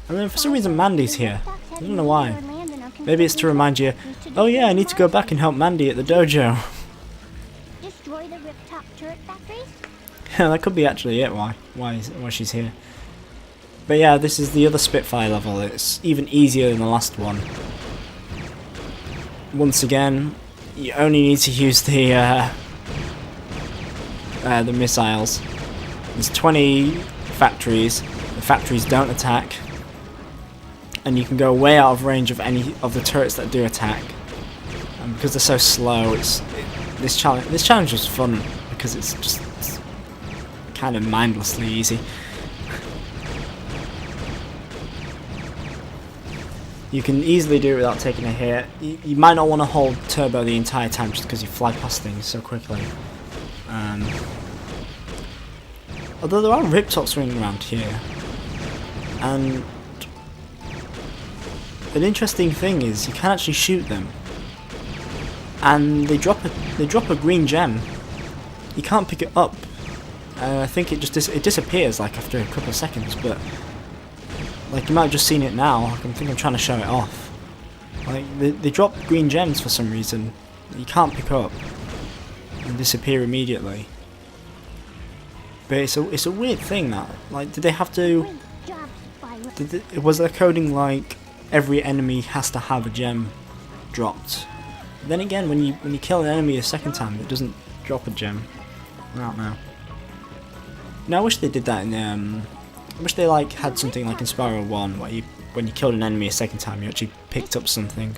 I mean, for some reason Mandy's here. I don't know why. Maybe it's to remind you, oh yeah, I need to go back and help Mandy at the dojo. Destroy the rooftop turret factories? Yeah, that could be actually it, why she's here. But yeah, this is the other Spitfire level. It's even easier than the last one. Once again, you only need to use the missiles. There's 20 factories. The factories don't attack, and you can go way out of range of any of the turrets that do attack. And because they're so slow, this challenge was fun because it's just kind of mindlessly easy. You can easily do it without taking a hit. You might not want to hold turbo the entire time just because you fly past things so quickly. Although there are Riptops swinging around here, and an interesting thing is you can actually shoot them, and they drop a green gem. You can't pick it up. I think it just it disappears like after a couple of seconds, but like you might have just seen it now. I think I'm trying to show it off. Like they drop green gems for some reason that you can't pick up and disappear immediately. But it's a weird thing that, like, did they have to? Was their coding like every enemy has to have a gem dropped? Then again, when you kill an enemy a second time, it doesn't drop a gem. I don't know. Now I wish they did that in I wish they like had something like in Spyro 1 where when you killed an enemy a second time, you actually picked up something.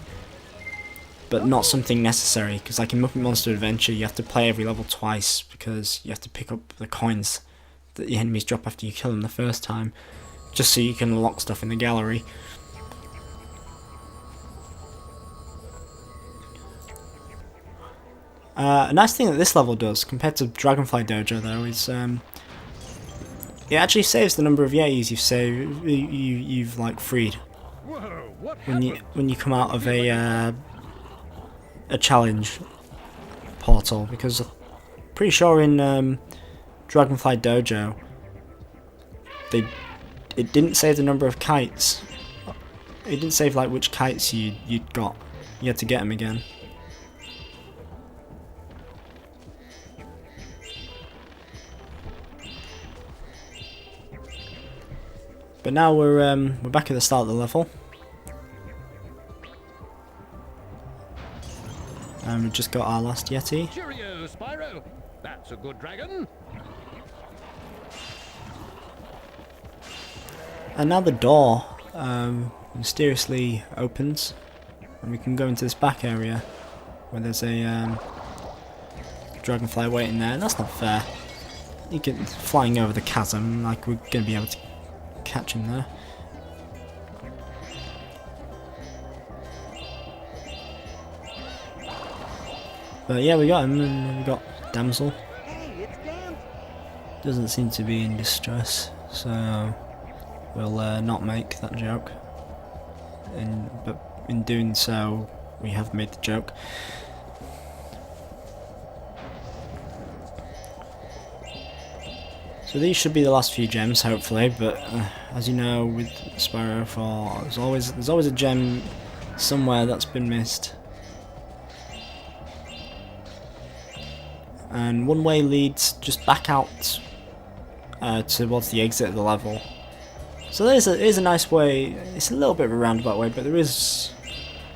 But not something necessary, because like in Muppet Monster Adventure you have to play every level twice because you have to pick up the coins that the enemies drop after you kill them the first time, just so you can unlock stuff in the gallery. A nice thing that this level does, compared to Dragonfly Dojo though, is it actually saves the number of Yetis you've like freed when you come out of a challenge portal, because I'm pretty sure in Dragonfly Dojo it didn't save the number of kites. It didn't save like which kites you'd got. You had to get them again. But now we're back at the start of the level. And we've just got our last Yeti. Cheerio, Spyro. That's a good dragon. And now the door mysteriously opens, and we can go into this back area where there's a dragonfly waiting there. That's not fair. You get flying over the chasm, like we're going to be able to catch him there. But yeah, we got him, and we got Damsel. Doesn't seem to be in distress, so we'll not make that joke. But in doing so, we have made the joke. So these should be the last few gems, hopefully. But as you know, with Spyro 4, there's always a gem somewhere that's been missed. And one way leads just back out towards the exit of the level. So there's a nice way. It's a little bit of a roundabout way, but there is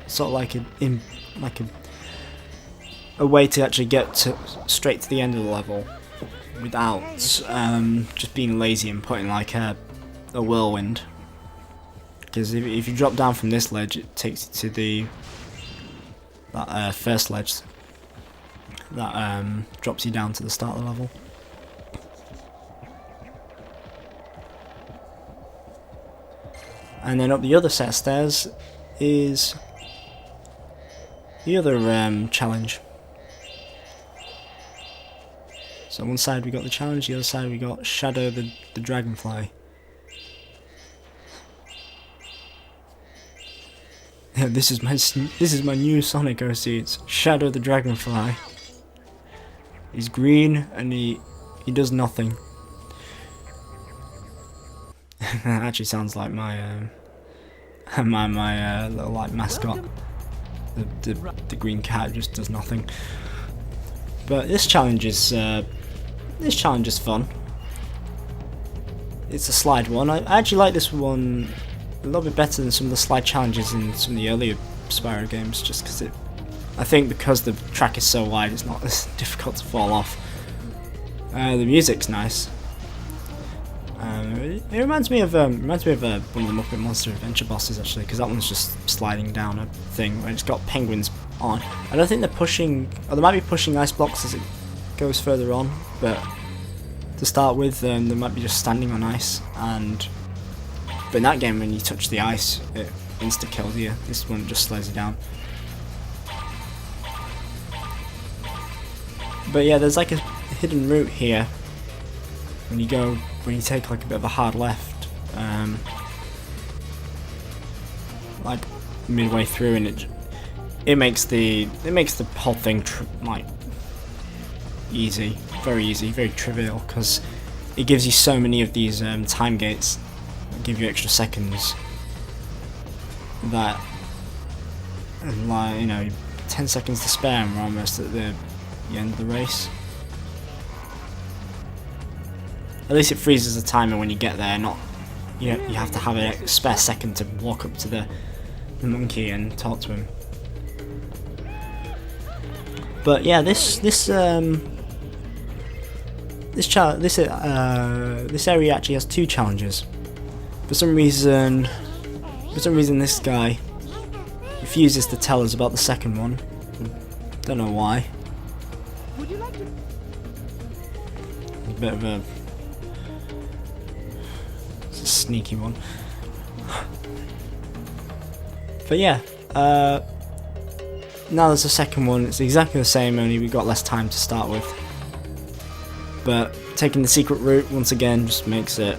sort of like a way to actually get straight to the end of the level without just being lazy and putting like a whirlwind. Because if you drop down from this ledge, it takes you to that first ledge that drops you down to the start of the level. And then up the other set of stairs is the other challenge. So on one side we got the challenge, the other side we got Shadow the Dragonfly. Yeah, this is my new Sonic OC. It's Shadow the Dragonfly. He's green and he does nothing. That actually sounds like my my little like mascot. The green cat just does nothing. But this challenge is fun. It's a slide one. I actually like this one a little bit better than some of the slide challenges in some of the earlier Spyro games, just because I think because the track is so wide, it's not as difficult to fall off. The music's nice. It reminds me of one of the Muppet Monster Adventure bosses actually, because that one's just sliding down a thing where it's got penguins on. I don't think they're pushing, or they might be pushing ice blocks as it goes further on, but to start with, they might be just standing on ice. But in that game, when you touch the ice, it insta kills you. This one just slows you down. But yeah, there's like a hidden route here. When you take like a bit of a hard left, like midway through, and it makes the whole thing like easy, very trivial, because it gives you so many of these time gates that give you extra seconds that, like 10 seconds to spare, and we're almost at the end of the race. At least it freezes the timer when you get there, not you have to have a spare second to walk up to the monkey and talk to him. But yeah, this area actually has 2 challenges. For some reason this guy refuses to tell us about the second one. Don't know why. A bit of a sneaky one. But yeah, now there's a second one. It's exactly the same, only we got less time to start with. But taking the secret route once again just makes it,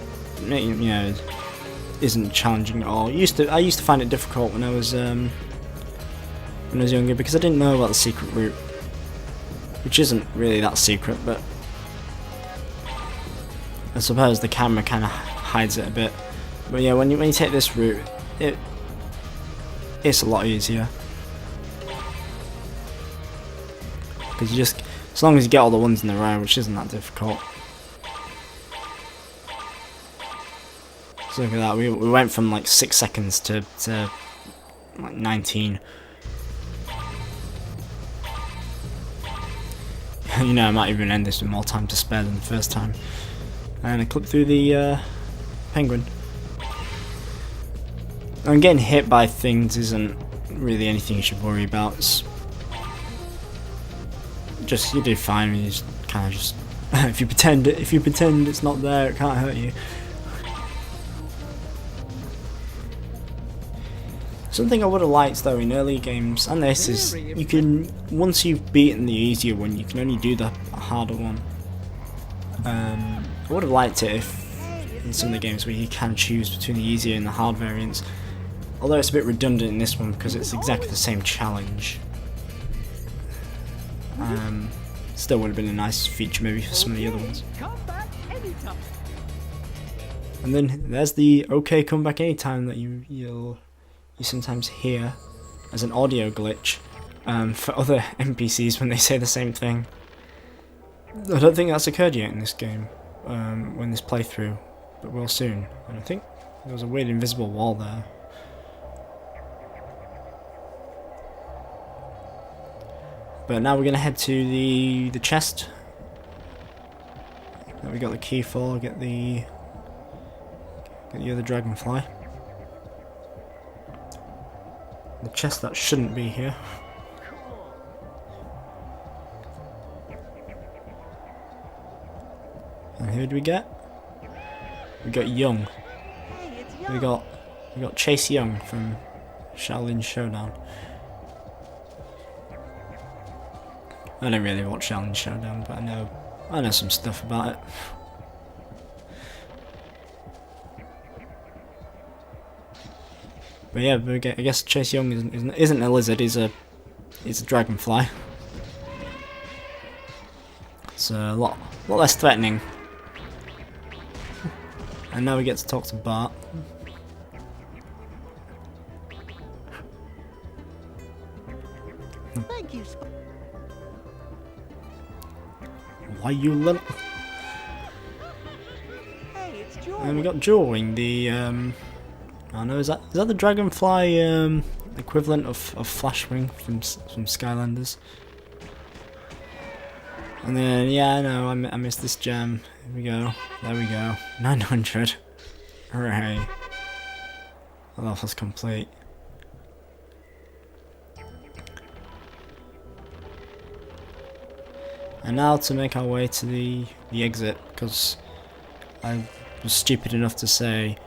isn't challenging at all. I used to find it difficult when I was younger, because I didn't know about the secret route, which isn't really that secret, but I suppose the camera kind of hides it a bit. But yeah, when you take this route, it's a lot easier, because you just, as long as you get all the ones in a row, which isn't that difficult. So look at that, we went from like 6 seconds to like 19. I might even end this with more time to spare than the first time. And I clip through the penguin. And getting hit by things isn't really anything you should worry about. It's just, you do fine when you just kind of just if you pretend it's not there, it can't hurt you. Something I would have liked though in early games, and this, is you can, once you've beaten the easier one, you can only do the harder one. I would have liked it if in some of the games where you can choose between the easier and the hard variants. Although it's a bit redundant in this one because it's exactly the same challenge. Still would have been a nice feature maybe for some of the other ones. And then there's the "okay, come back anytime" that you sometimes hear as an audio glitch for other NPCs when they say the same thing. I don't think that's occurred yet in this game, when this playthrough, but will soon. And I think there was a weird invisible wall there. But now we're gonna head to the chest that we got the key for. Get the other Dragonfly. The chest that shouldn't be here. And who do we get? We got Young. We got Chase Young from Shaolin Showdown. I don't really watch Shaolin Showdown, but I know some stuff about it. But yeah, I guess Chase Young isn't a lizard. He's a dragonfly. It's a lot less threatening. And now we get to talk to Bart. Why you little... Hey, it's Joel. And we got Jewel Wing, the I don't know, is that the Dragonfly equivalent of Flashwing from Skylanders? And then yeah, I know I missed this gem. Here we go. There we go. 900. Hooray! The level's complete. And now to make our way to the exit, because I was stupid enough to say,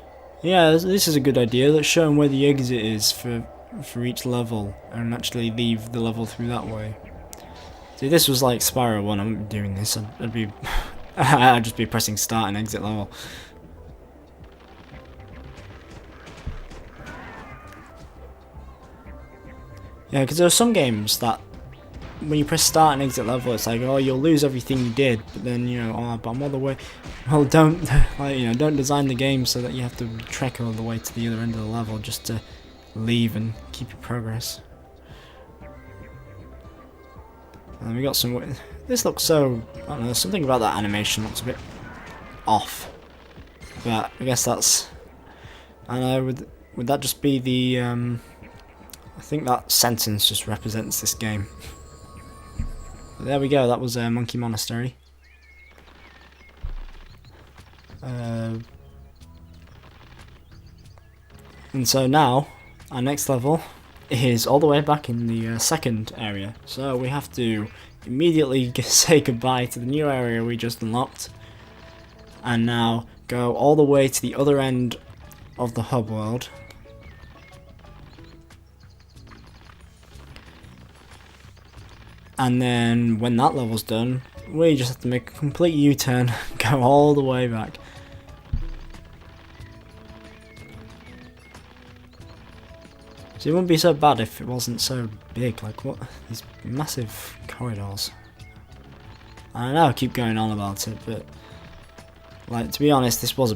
yeah, this is a good idea, let's show them where the exit is for each level, and actually leave the level through that way. See, this was like Spyro 1, I wouldn't be doing this, I'd be... I'd just be pressing start and exit level. Yeah, because there are some games that when you press start and exit level, it's like, oh, you'll lose everything you did, but then, you know, oh, but I'm all the way. Well, don't, like, you know, don't design the game so that you have to trek all the way to the other end of the level just to leave and keep your progress. And we got some. This looks so. I don't know. Something about that animation looks a bit off. But I guess that's. I know. Would that just be the? I think that sentence just represents this game. But there we go. That was Monkey Monastery. And so now our next level is all the way back in the second area. So we have to immediately say goodbye to the new area we just unlocked, and now go all the way to the other end of the hub world. And then when that level's done, we just have to make a complete U-turn, go all the way back. So it wouldn't be so bad if it wasn't so big, like what, these massive corridors. I know I keep going on about it, but like, to be honest, this was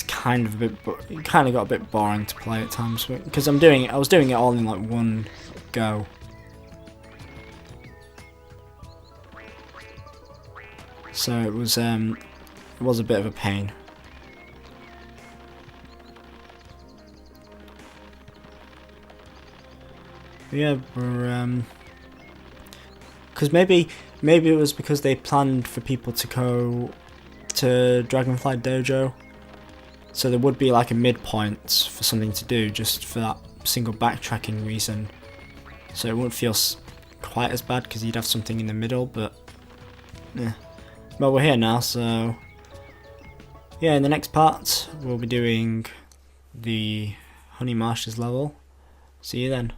kind of a bit, it kind of got a bit boring to play at times, because I was doing it all in like one go. So it was a bit of a pain. Yeah, we're because maybe it was because they planned for people to go to Dragonfly Dojo, so there would be like a midpoint for something to do, just for that single backtracking reason. So it wouldn't feel quite as bad because you'd have something in the middle, but yeah. Well, we're here now, so yeah. In the next part, we'll be doing the Honey Marshes level. See you then.